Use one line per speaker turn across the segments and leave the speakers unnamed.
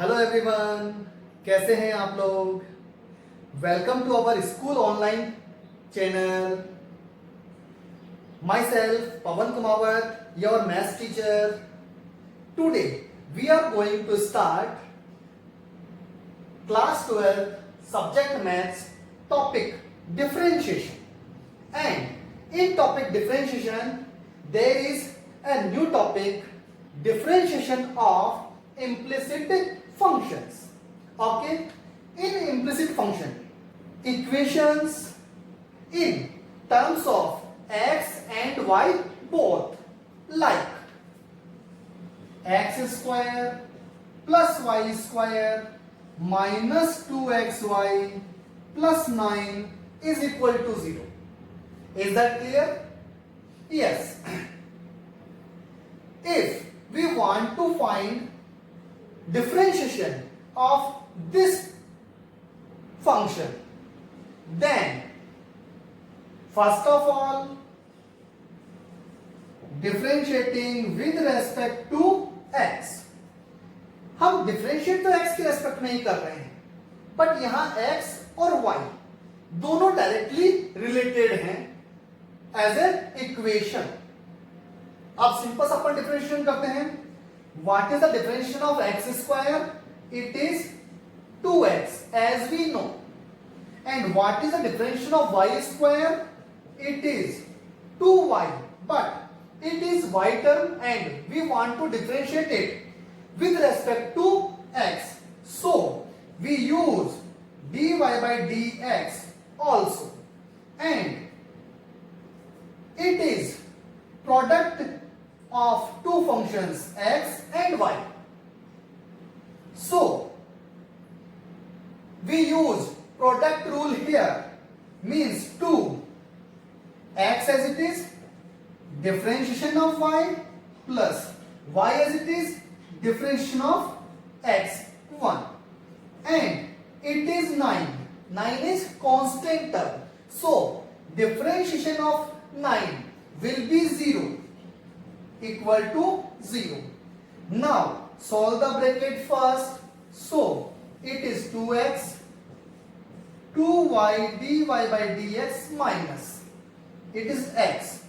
Hello everyone, कैसे हैं आप लोग। Welcome to our school online channel. Myself Pawan Kumawat, your maths teacher. Today we are going to start class 12 subject maths topic differentiation. And in topic differentiation there is a new topic, differentiation of implicit functions. Okay, in implicit function equations in terms of x and y both, like x square plus y square minus 2xy plus 9 is equal to 0. Is that clear? Yes. If we want to find differentiation of this function, then first of all, differentiating with respect to x. हम differentiate तो x के respect में ही कर रहे हैं, but यहाँ x और y दोनों directly related हैं as an equation. अब सिंपल सा अपन डिफरेंशिएशन करते हैं. What is the differentiation of x square? It is 2x as we know. And what is the differentiation of y square? It is 2y, but it is y term and we want to differentiate it with respect to x. So we use dy by dx also, and it is product of two functions x and y. So we use product rule here, means 2 x as it is, differentiation of y, plus y as it is, differentiation of x 1, and it is 9. 9 is constant term, so differentiation of 9 will be 0, equal to 0. Now solve the bracket first. So it is 2x 2y dy by dx minus, it is x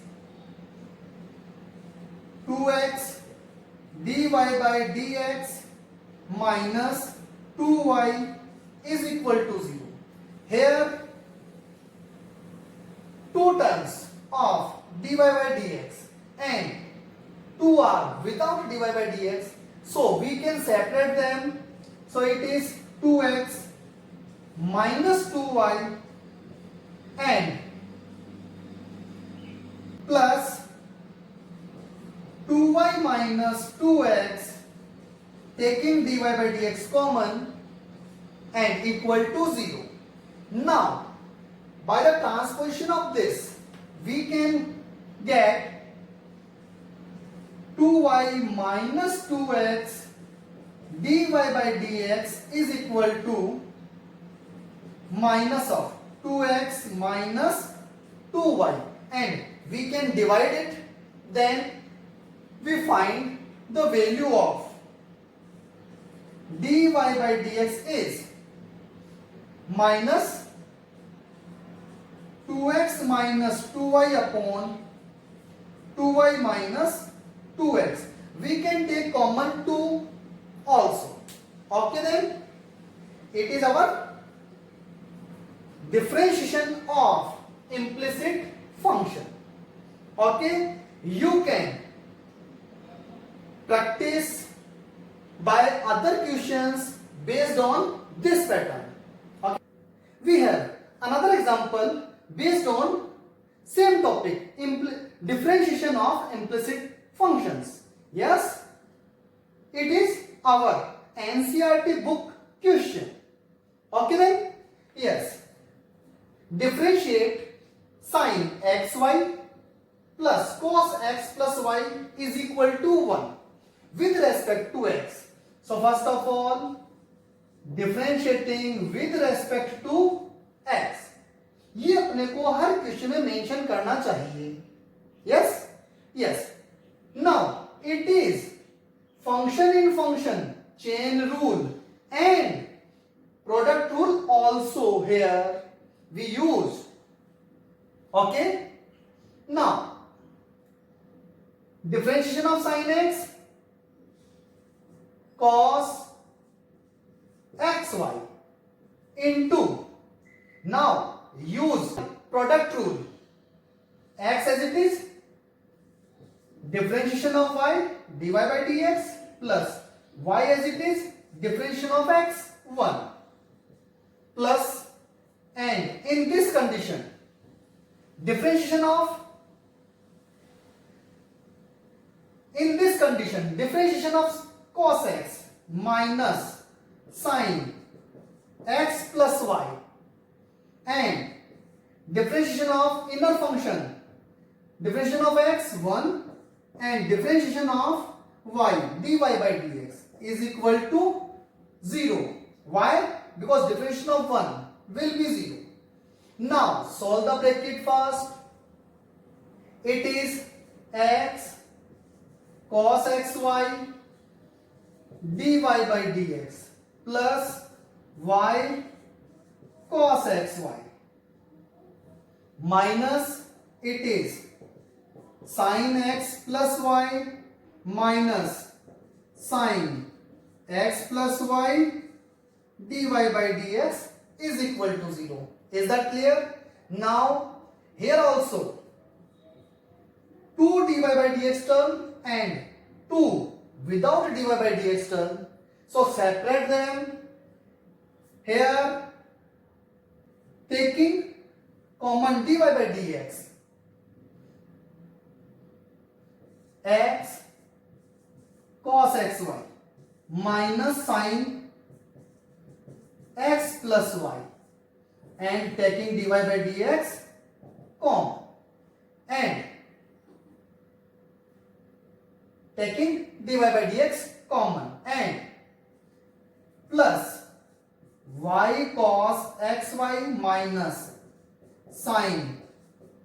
2x dy by dx minus 2y is equal to 0. Here two terms of dy by dx and 2 are without dy by dx, so we can separate them. So it is 2x minus 2y and plus 2y minus 2x, taking dy by dx common, and equal to 0. Now by the transposition of this we can get 2y minus 2x dy by dx is equal to minus of 2x minus 2y, and we can divide it. Then we find the value of dy by dx is minus 2x minus 2y upon 2y minus 2x. We can take common 2 also. Okay, then it is our differentiation of implicit function. Okay, you can practice by other questions based on this pattern. Okay, we have another example based on same topic, differentiation of implicit functions. Yes, it is our NCERT book question. Okay then, yes, differentiate sin xy plus cos x plus y is equal to 1 with respect to x. So first of all, differentiating with respect to x, ये अपने को हर question में mention करना चाहिए. Yes, yes. Now it is function in function chain rule and product rule also here we use. Okay, now differentiation of sin x cos xy into, now use product rule, x as it is, differentiation of y dy by dx plus y as it is, differentiation of x 1 plus, and in this condition differentiation of, in this condition differentiation of cos x minus sin x plus y and differentiation of inner function, differentiation of x 1 and differentiation of y dy by dx is equal to 0. Why? Because differentiation of 1 will be 0. Now solve the bracket first. It is x cos xy dy by dx plus y cos xy minus, it is sin x plus y minus sin x plus y dy by dx is equal to 0. Is that clear? Now here also 2 dy by dx term and 2 without dy by dx term. So separate them. Here taking common dy by dx, x cos xy minus sin x plus y and taking dy by dx common and taking dy by dx common and plus y cos xy minus sin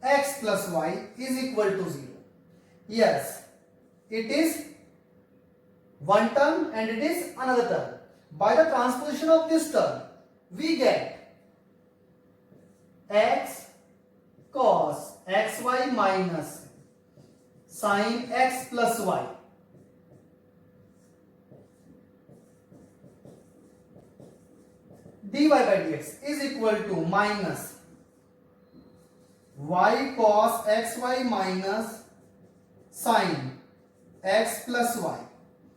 x plus y is equal to 0. Yes, it is one term and it is another term. By the transposition of this term, we get x cos xy minus sin x plus y dy by dx is equal to minus y cos xy minus sin x plus y,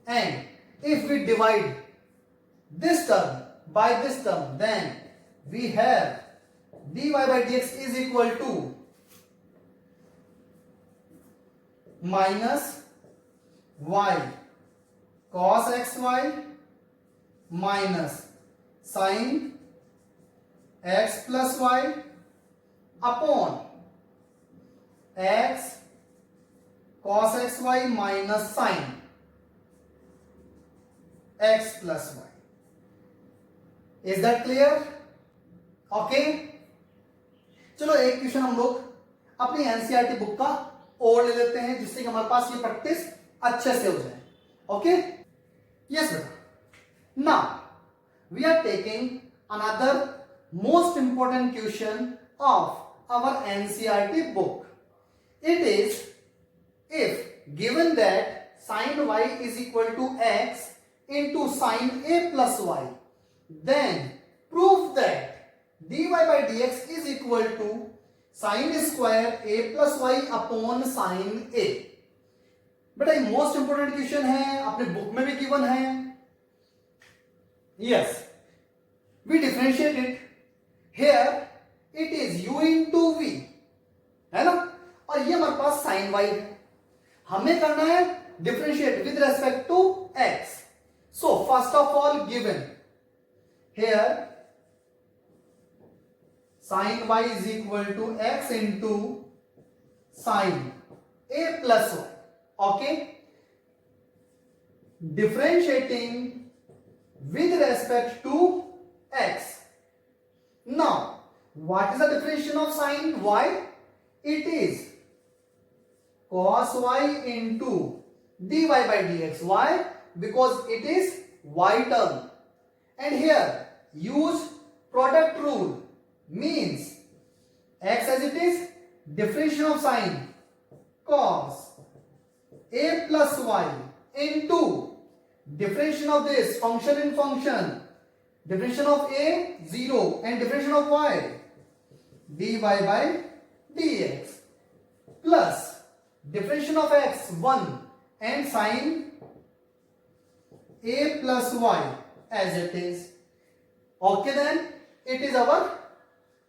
and if we divide this term by this term, then we have dy by dx is equal to minus y cos xy minus sin x plus y upon x cos xy minus sin x plus y. Is that clear? Okay, चलो एक question हम लोग अपनी NCERT book का और ले लेते हैं जिससे कि हमारे पास ये प्रैक्टिस अच्छे से हो जाए. ओके, यस बेटा. Now we are taking another most important question of our NCERT book. It is, if given that sin y is equal to x into sin a plus y, then prove that dy by dx is equal to sin square a plus y upon sin a. बेटा ये most important question है, अपने book में भी given है. Yes, we differentiate it. Here it is u into v, है ना, और ये हमारे पास sin y है. हमें करना है differentiate with respect to x. So first of all, given here sin y is equal to x into sin a plus y. Okay, differentiating with respect to x. Now, what is the differentiation of sin y? It is cos y into dy by dx. Why? Because it is y term. And here use product rule, means x as it is, differentiation of sign cos a plus y into differentiation of this function in function, differentiation of a 0 and differentiation of y dy by dx plus differentiation of x 1 and sine a plus y as it is. Okay, then it is our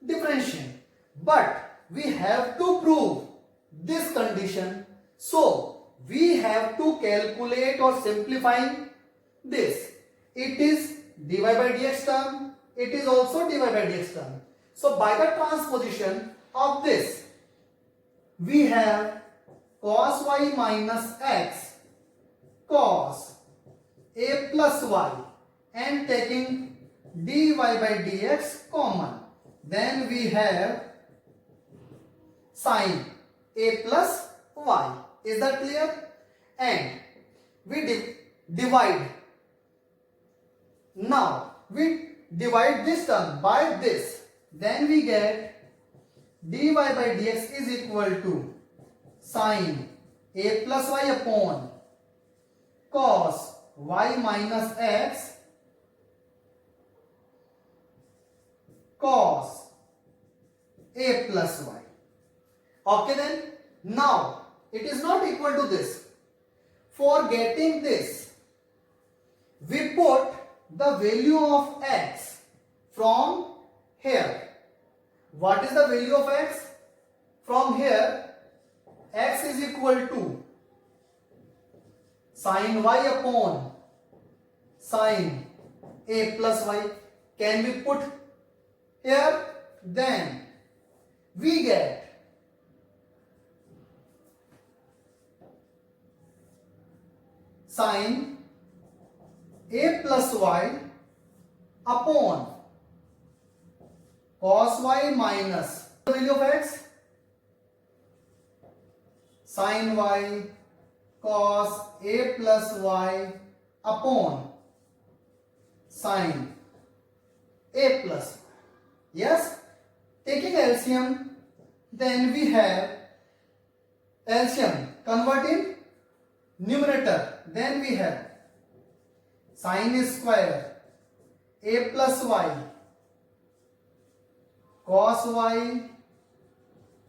differentiation, but we have to prove this condition, so we have to calculate or simplify this. It is dy by dx term, it is also dy by dx term. So by the transposition of this, we have cos y minus x cos a plus y, and taking dy by dx common, then we have sin a plus y. Is that clear? And we divide. Now we divide this term by this, then we get dy by dx is equal to sin a plus y upon cos y minus x cos a plus y. Okay, then now it is not equal to this. For getting this, we put the value of x from here. What is the value of x? From here, x is equal to sin y upon sin a plus y. Can we put here? Then we get sin a plus y upon cos y minus the value of x, sin y cos a plus y upon sin a plus y. Yes, taking LCM, then we have LCM convert in numerator, then we have sin square a plus y cos y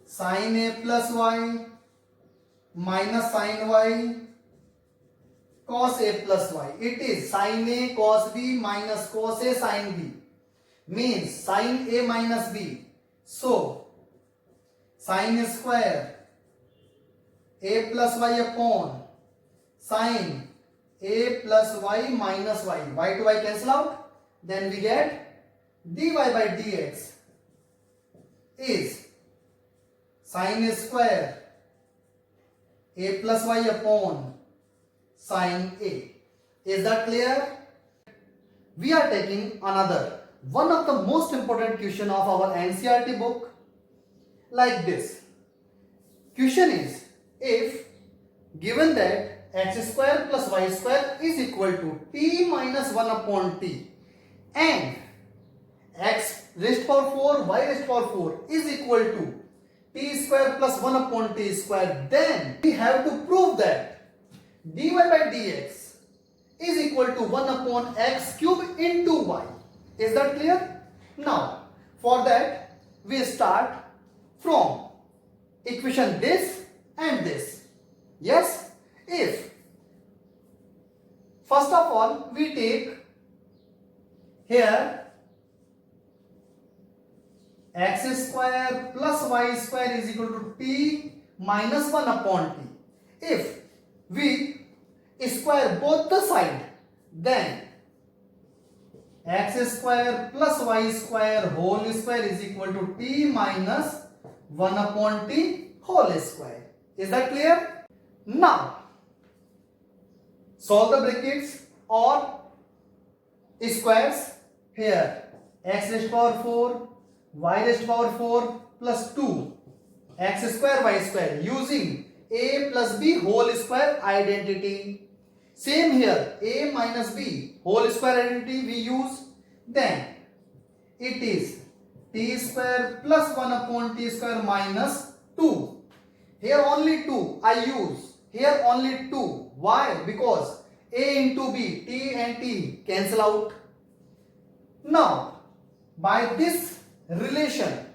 sin a plus y minus sin y cos a plus y. It is sin a cos b minus cos a sin b, means sin a minus b. So sin square a plus y upon sin a plus y minus y. Y to y cancel out. Then we get dy by dx is sin square a plus y upon sin a. Is that clear? We are taking another one of the most important question of our NCERT book, like this. Question is, if given that x square plus y square is equal to t minus 1 upon t and x raised to power 4 y raised to power 4 is equal to t square plus 1 upon t square, then we have to prove that dy by dx is equal to 1 upon x cube into y. Is that clear? Now for that we start from equation this and this. Yes, if first of all we take here x square plus y square is equal to t minus 1 upon t. If we square both the side, then x square plus y square whole square is equal to t minus 1 upon t whole square. Is that clear? Now solve the brackets or squares. Here x raised to power 4 y raised to power 4 plus 2 x square y square using a plus b whole square identity. Same here, a minus b whole square identity we use. then it is t square plus 1 upon t square minus 2. Here only 2 I use. Here only 2. Why? Because a into b, t and t cancel out. Now, by this relation,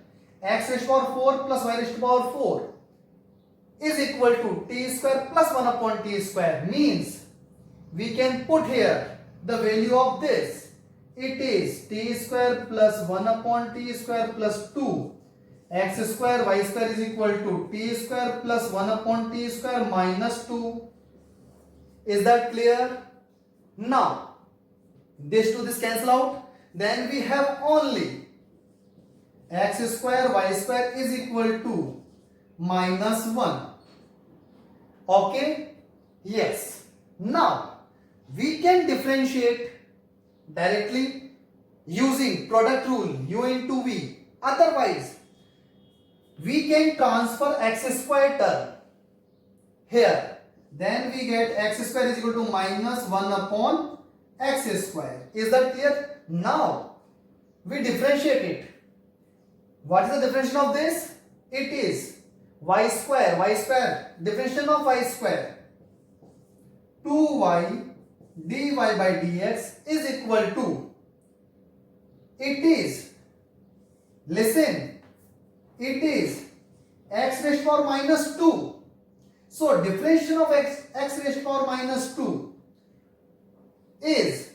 x raised to power 4 plus y raised to power 4 is equal to t square plus 1 upon t square, means we can put here the value of this. It is t square plus 1 upon t square plus 2 x square y square is equal to t square plus 1 upon t square minus 2. Is that clear? Now, this to this cancel out. Then we have only x square y square is equal to minus 1. Okay? Yes. Now, we can differentiate directly using product rule u into v. Otherwise, we can transfer x square term here. Then we get x square is equal to minus 1 upon x square. Is that clear? Now, we differentiate it. What is the differentiation of this? It is y square, differentiation of y square. 2y dy by dx is equal to, it is, listen, it is x raised to power minus 2. So differentiation of x raised to power minus 2 is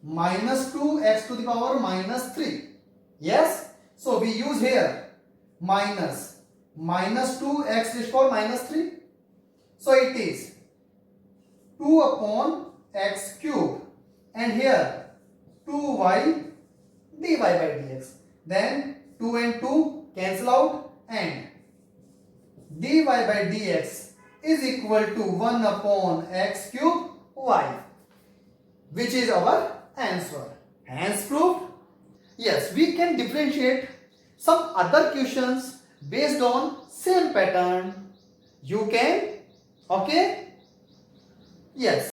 minus 2x to the power minus 3. Yes? So we use here minus 2x raised to power minus 3. So it is 2 upon x cube and here 2y dy by dx. Then 2 and 2 cancel out and dy by dx is equal to 1 upon x cube y, which is our answer. Hence proved. Yes, we can differentiate some other questions based on same pattern. You can, okay? Yes.